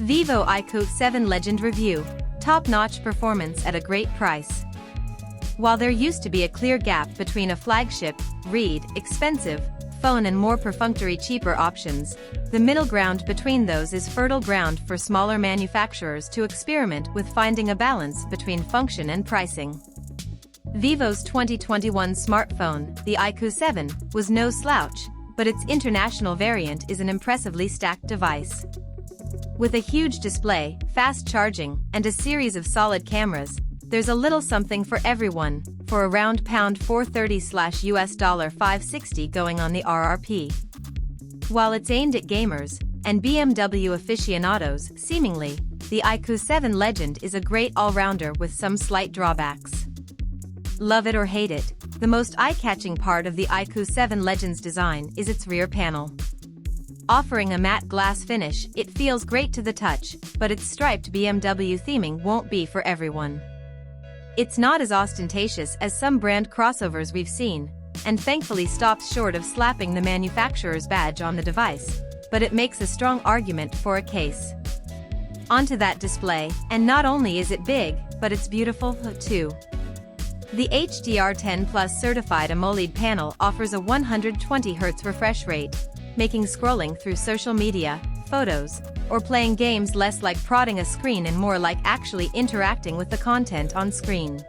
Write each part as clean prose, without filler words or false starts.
Vivo iQoo 7 Legend Review. Top-notch performance at a great price. While there used to be a clear gap between a flagship, expensive phone and more perfunctory cheaper options, the middle ground between those is fertile ground for smaller manufacturers to experiment with finding a balance between function and pricing. Vivo's 2021 smartphone, the iQoo 7, was no slouch, but its international variant is an impressively stacked device. With a huge display, fast charging, and a series of solid cameras, there's a little something for everyone, for around $430/$560 going on the RRP. While it's aimed at gamers and BMW aficionados, seemingly, the iQoo 7 Legend is a great all-rounder with some slight drawbacks. Love it or hate it, the most eye-catching part of the iQoo 7 Legend's design is its rear panel. Offering a matte glass finish, it feels great to the touch, but its striped BMW theming won't be for everyone. It's not as ostentatious as some brand crossovers we've seen, and thankfully stops short of slapping the manufacturer's badge on the device, but it makes a strong argument for a case. Onto that display, and not only is it big, but it's beautiful, too. The HDR10 Plus certified AMOLED panel offers a 120Hz refresh rate, making scrolling through social media, photos, or playing games less like prodding a screen and more like actually interacting with the content on screen.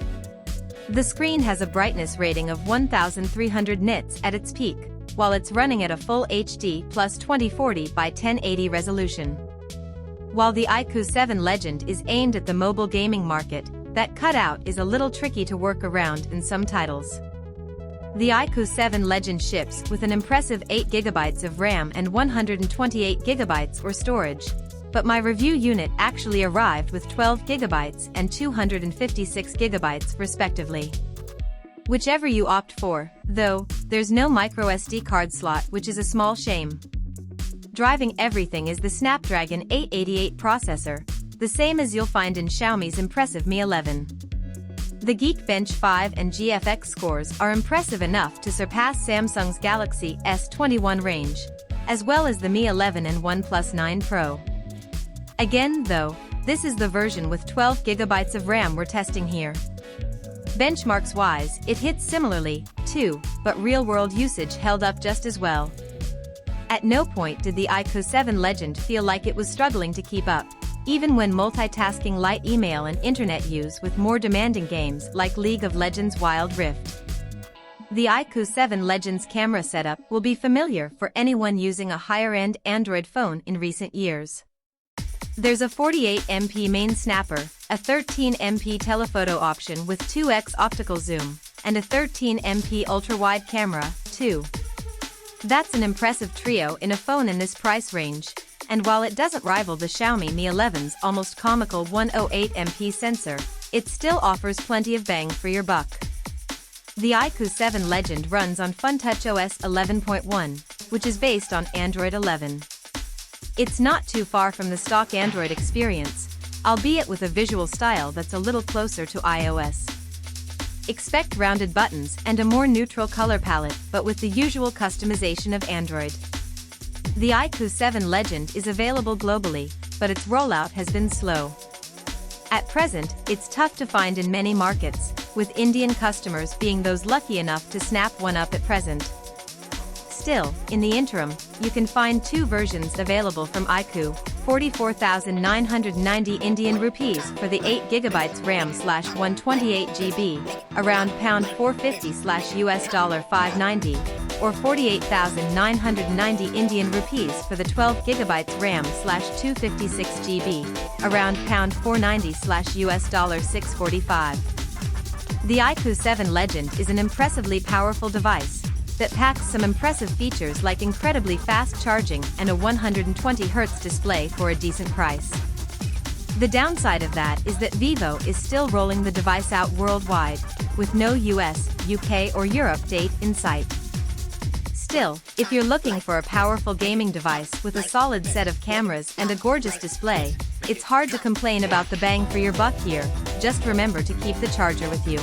The screen has a brightness rating of 1300 nits at its peak, while it's running at a full HD plus 2040 by 1080 resolution. While the iQoo 7 Legend is aimed at the mobile gaming market, that cutout is a little tricky to work around in some titles. The iQoo 7 Legend ships with an impressive 8GB of RAM and 128GB or storage, but my review unit actually arrived with 12GB and 256GB respectively. Whichever you opt for, though, there's no microSD card slot, which is a small shame. Driving everything is the Snapdragon 888 processor, the same as you'll find in Xiaomi's impressive Mi 11. The Geekbench 5 and GFX scores are impressive enough to surpass Samsung's Galaxy S21 range, as well as the Mi 11 and OnePlus 9 Pro. Again, though, this is the version with 12GB of RAM we're testing here. Benchmarks-wise, it hits similarly, too, but real-world usage held up just as well. At no point did the iQoo 7 Legend feel like it was struggling to keep up, even when multitasking light email and internet use with more demanding games like League of Legends Wild Rift. The iQoo 7 Legend's camera setup will be familiar for anyone using a higher-end Android phone in recent years. There's a 48MP main snapper, a 13MP telephoto option with 2x optical zoom, and a 13MP ultra-wide camera, too. That's an impressive trio in a phone in this price range. And while it doesn't rival the Xiaomi Mi 11's almost comical 108MP sensor, it still offers plenty of bang for your buck. The iQoo 7 Legend runs on Funtouch OS 11.1, which is based on Android 11. It's not too far from the stock Android experience, albeit with a visual style that's a little closer to iOS. Expect rounded buttons and a more neutral color palette, but with the usual customization of Android. The iQoo 7 Legend is available globally, but its rollout has been slow. At present, it's tough to find in many markets, with Indian customers being those lucky enough to snap one up at present. Still, in the interim, you can find two versions available from iQoo, 44,990 Indian rupees for the 8GB RAM/128GB, around £450/$590, or 48,990 Indian rupees for the 12GB RAM/256GB, around £490/$645. The iQoo 7 Legend is an impressively powerful device that packs some impressive features like incredibly fast charging and a 120Hz display for a decent price. The downside of that is that Vivo is still rolling the device out worldwide, with no US, UK or Europe date in sight. Still, if you're looking for a powerful gaming device with a solid set of cameras and a gorgeous display, it's hard to complain about the bang for your buck here. Just remember to keep the charger with you.